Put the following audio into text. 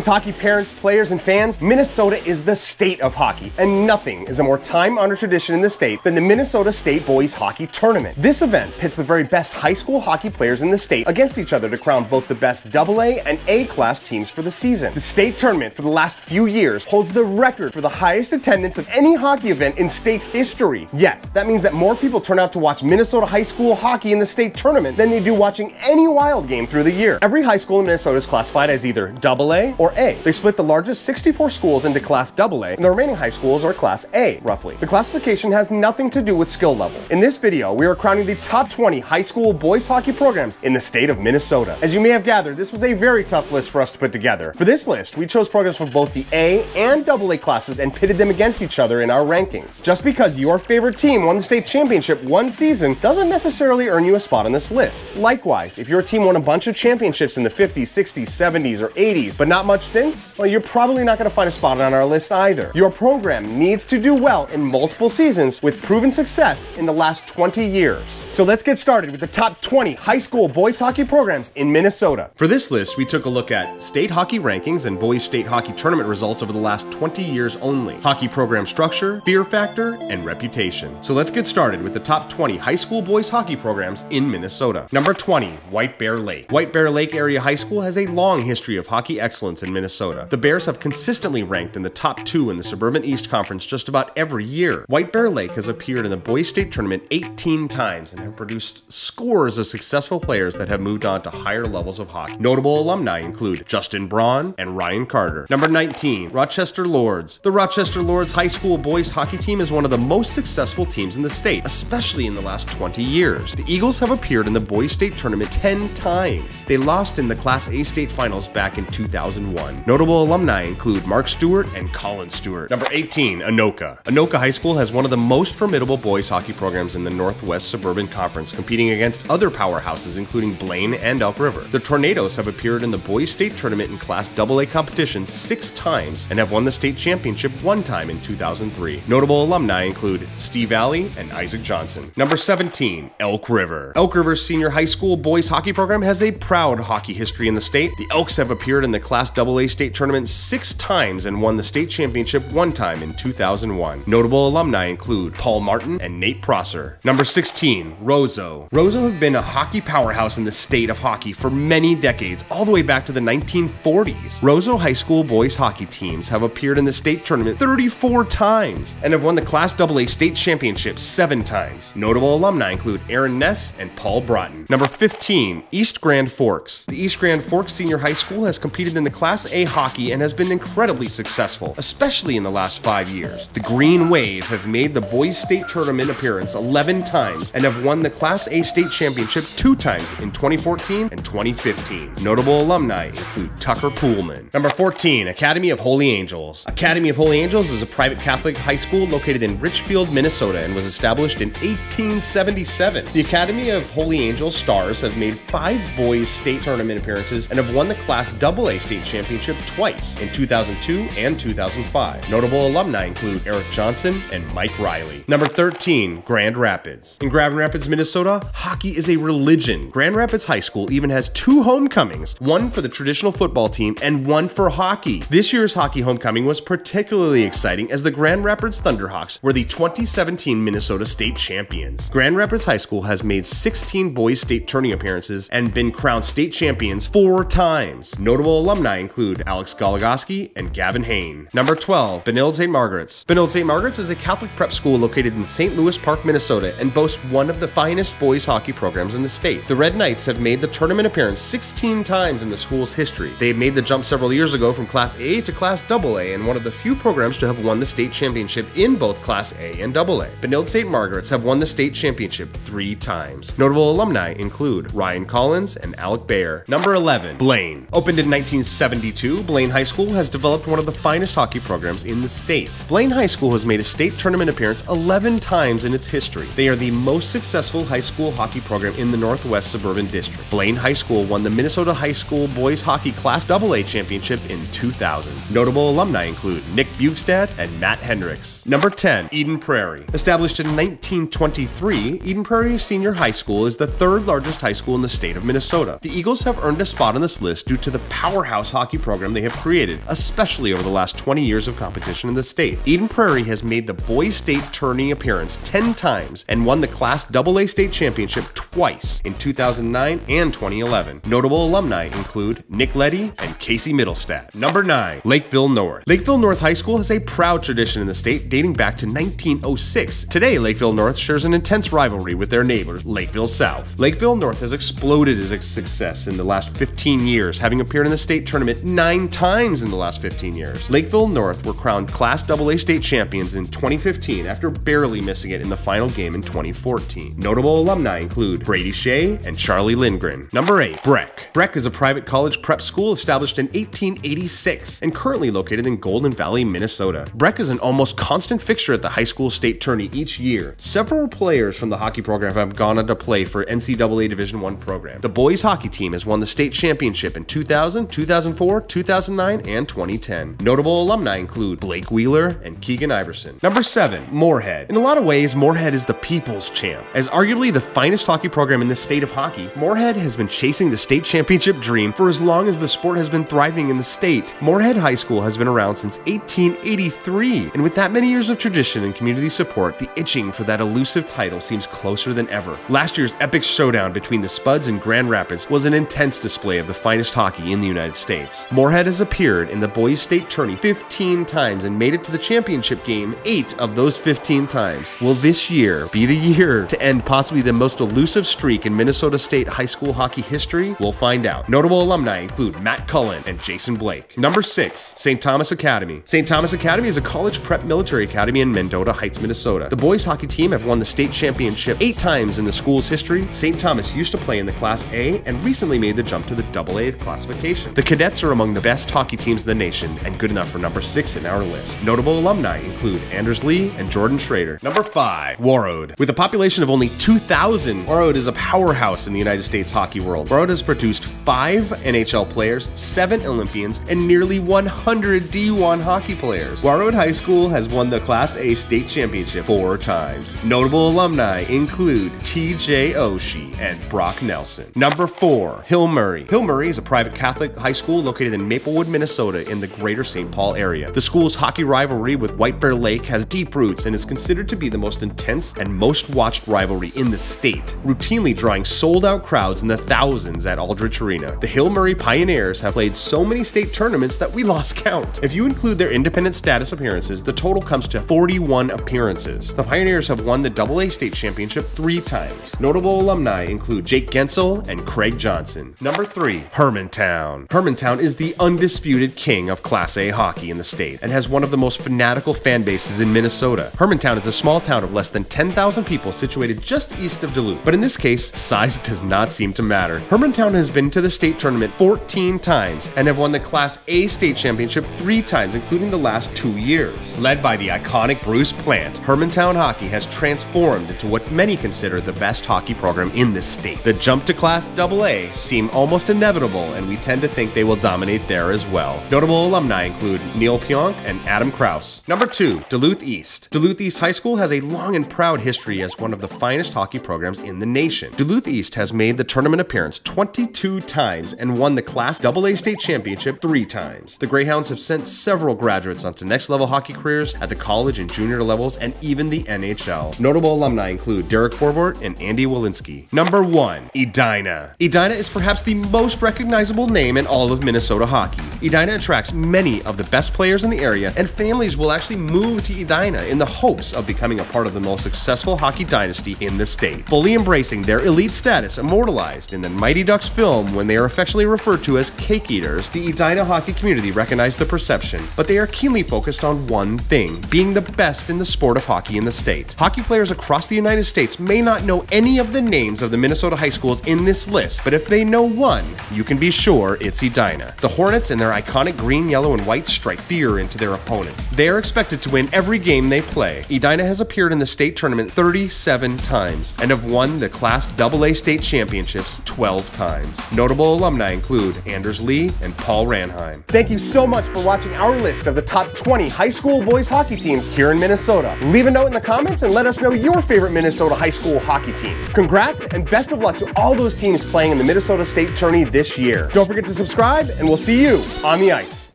Greetings, hockey parents, players, and fans. Minnesota is the state of hockey, and nothing is a more time-honored tradition in the state than the Minnesota State Boys Hockey Tournament. This event pits the very best high school hockey players in the state against each other to crown both the best AA and A-class teams for the season. The state tournament for the last few years holds the record for the highest attendance of any hockey event in state history. Yes, that means that more people turn out to watch Minnesota high school hockey in the state tournament than they do watching any Wild game through the year. Every high school in Minnesota is classified as either AA or A. They split the largest 64 schools into Class AA, and the remaining high schools are Class A, roughly. The classification has nothing to do with skill level. In this video, we are crowning the top 20 high school boys hockey programs in the state of Minnesota. As you may have gathered, this was a very tough list for us to put together. For this list, we chose programs from both the A and AA classes and pitted them against each other in our rankings. Just because your favorite team won the state championship one season doesn't necessarily earn you a spot on this list. Likewise, if your team won a bunch of championships in the 50s, 60s, 70s, or 80s, but not much since, well, you're probably not going to find a spot on our list either. Your program needs to do well in multiple seasons with proven success in the last 20 years. So let's get started with the top 20 high school boys hockey programs in Minnesota. For this list, we took a look at state hockey rankings and boys state hockey tournament results over the last 20 years only, hockey program structure, fear factor, and reputation. So let's get started with the top 20 high school boys hockey programs in Minnesota. Number 20, White Bear Lake. White Bear Lake Area High School has a long history of hockey excellence in Minnesota. The Bears have consistently ranked in the top 2 in the Suburban East Conference just about every year. White Bear Lake has appeared in the boys state tournament 18 times and have produced scores of successful players that have moved on to higher levels of hockey. Notable alumni include Justin Braun and Ryan Carter. Number 19, Rochester Lords. The Rochester Lords High School boys hockey team is one of the most successful teams in the state, especially in the last 20 years. The Eagles have appeared in the boys state tournament 10 times. They lost in the Class A state finals back in 2001. Notable alumni include Mark Stewart and Colin Stewart. Number 18, Anoka. Anoka High School has one of the most formidable boys hockey programs in the Northwest Suburban Conference, competing against other powerhouses including Blaine and Elk River. The Tornadoes have appeared in the boys state tournament in Class AA competition 6 times and have won the state championship 1 time in 2003. Notable alumni include Steve Alley and Isaac Johnson. Number 17, Elk River. Elk River's senior high school boys hockey program has a proud hockey history in the state. The Elks have appeared in the Class AA state tournament 6 times and won the state championship 1 time in 2001. Notable alumni include Paul Martin and Nate Prosser. Number 16, Roseau. Roseau have been a hockey powerhouse in the state of hockey for many decades, all the way back to the 1940s. Roseau High School boys hockey teams have appeared in the state tournament 34 times and have won the Class AA state championship 7 times. Notable alumni include Aaron Ness and Paul Broughton. Number 15, East Grand Forks. The East Grand Forks Senior High School has competed in the Class A hockey and has been incredibly successful, especially in the last 5 years. The Green Wave have made the boys state tournament appearance 11 times and have won the Class A state championship 2 times in 2014 and 2015. Notable alumni include Tucker Poolman. Number 14, Academy of Holy Angels. Academy of Holy Angels is a private Catholic high school located in Richfield, Minnesota, and was established in 1877. The Academy of Holy Angels Stars have made 5 boys state tournament appearances and have won the Class AA state championship twice in 2002 and 2005. Notable alumni include Eric Johnson and Mike Riley. Number 13, Grand Rapids. In Grand Rapids, Minnesota, hockey is a religion. Grand Rapids High School even has 2 homecomings, one for the traditional football team and one for hockey. This year's hockey homecoming was particularly exciting as the Grand Rapids Thunderhawks were the 2017 Minnesota State champions. Grand Rapids High School has made 16 boys state tourney appearances and been crowned state champions 4 times. Notable alumni include Alex Goligoski and Gavin Hain. Number 12, Benilde St. Margaret's. Benilde St. Margaret's is a Catholic prep school located in St. Louis Park, Minnesota, and boasts one of the finest boys hockey programs in the state. The Red Knights have made the tournament appearance 16 times in the school's history. They made the jump several years ago from Class A to Class AA and one of the few programs to have won the state championship in both Class A and AA. Benilde St. Margaret's have won the state championship 3 times. Notable alumni include Ryan Collins and Alec Bayer. Number 11, Blaine. Opened in 1972, Blaine High School has developed one of the finest hockey programs in the state. Blaine High School has made a state tournament appearance 11 times in its history. They are the most successful high school hockey program in the Northwest Suburban District. Blaine High School won the Minnesota High School Boys Hockey Class AA championship in 2000. Notable alumni include Nick Bugstad and Matt Hendricks. Number 10, Eden Prairie. Established in 1923, Eden Prairie Senior High School is the 3rd largest high school in the state of Minnesota. The Eagles have earned a spot on this list due to the powerhouse hockey hockey program they have created, especially over the last 20 years of competition in the state. Eden Prairie has made the boys state tourney appearance 10 times and won the Class AA state championship twice in 2009 and 2011. Notable alumni include Nick Leddy and Casey Middlestat. Number 9. Lakeville North. Lakeville North High School has a proud tradition in the state dating back to 1906. Today, Lakeville North shares an intense rivalry with their neighbors, Lakeville South. Lakeville North has exploded as a success in the last 15 years, having appeared in the state tournament 9 times in the last 15 years. Lakeville North were crowned Class AA state champions in 2015 after barely missing it in the final game in 2014. Notable alumni include Brady Shea and Charlie Lindgren. Number 8. Breck. Breck is a private college prep school established in 1886 and currently located in Golden Valley, Minnesota. Breck is an almost constant fixture at the high school state tourney each year. Several players from the hockey program have gone on to play for NCAA Division I program. The boys hockey team has won the state championship in 2000, 2004, 2009, and 2010. Notable alumni include Blake Wheeler and Keegan Iverson. Number 7. Moorhead. In a lot of ways, Moorhead is the people's champ. As arguably the finest hockey program in the state of hockey, Moorhead has been chasing the state championship dream for as long as the sport has been thriving in the state. Moorhead High School has been around since 1883, and with that many years of tradition and community support, the itching for that elusive title seems closer than ever. Last year's epic showdown between the Spuds and Grand Rapids was an intense display of the finest hockey in the United States. Moorhead has appeared in the boys state tourney 15 times and made it to the championship game 8 of those 15 times. Will this year be the year to end possibly the most elusive streak in Minnesota State high school hockey history? We'll find out. Notable alumni include Matt Cullen and Jason Blake. Number 6. St. Thomas Academy. St. Thomas Academy is a college prep military academy in Mendota Heights, Minnesota. The boys hockey team have won the state championship 8 times in the school's history. St. Thomas used to play in the Class A and recently made the jump to the AA classification. The Cadets are among the best hockey teams in the nation and good enough for number 6 in our list. Notable alumni include Anders Lee and Jordan Schrader. Number 5. Warroad. With a population of only 2,000, Warroad is a powerhouse in the United States hockey world. Warroad has produced 5 NHL players, 7 Olympians, and nearly 100 D1 hockey players. Warroad High School has won the Class A state championship 4 times. Notable alumni include TJ Oshie and Brock Nelson. Number 4. Hill Murray. Hill Murray is a private Catholic high school located in Maplewood, Minnesota in the greater St. Paul area. The school's hockey rivalry with White Bear Lake has deep roots and is considered to be the most intense and most watched rivalry in the state, routinely drawing sold-out crowds in the thousands at Aldrich Arena. The Hill Murray Pioneers have played so many state tournaments that we lost count. If you include their independent status appearances, the total comes to 41 appearances. The Pioneers have won the AA state championship 3 times. Notable alumni include Jake Gensel and Craig Johnson. Number 3. Hermantown. Hermantown is the undisputed king of Class A hockey in the state and has one of the most fanatical fan bases in Minnesota. Hermantown is a small town of less than 10,000 people situated just east of Duluth, but in this case, size does not seem to matter. Hermantown has been to the state tournament 14 times and have won the Class A state championship 3 times, including the last 2 years. Led by the iconic Bruce Plant, Hermantown hockey has transformed into what many consider the best hockey program in the state. The jump to Class AA seem almost inevitable, and we tend to think they will dominate there as well. Notable alumni include Neil Pionk and Adam Kraus. Number 2. Duluth East. Duluth East High School has a long and proud history as one of the finest hockey programs in the nation. Duluth East has made the tournament appearance 22 times and won the Class AA state championship 3 times. The Greyhounds have sent several graduates onto next-level hockey careers at the college and junior levels and even the NHL. Notable alumni include Derek Forvort and Andy Walensky. Number 1. Edina. Edina is perhaps the most recognizable name in all of Minnesota hockey. Edina attracts many of the best players in the area, and families will actually move to Edina in the hopes of becoming a part of the most successful hockey dynasty in the state, fully embracing their elite status immortalized in the Mighty Ducks film when they are affectionately referred to as cake eaters. The Edina hockey community recognized the perception, but they are keenly focused on one thing: being the best in the sport of hockey in the state. Hockey players across the United States may not know any of the names of the Minnesota high schools in this list, but if they know one, you can be sure it's Edina. The Hornets in their iconic green, yellow, and white strike fear into their opponents. They are expected to win every game they play. Edina has appeared in the state tournament 37 times and have won the Class AA state championships 12 times. Notable alumni include Anders Lee and Paul Ranheim. Thank you so much for watching our list of the top 20 high school boys hockey teams here in Minnesota. Leave a note in the comments and let us know your favorite Minnesota high school hockey team. Congrats and best of luck to all those teams playing in the Minnesota State Tourney this year. Don't forget to subscribe and we'll see you on the ice.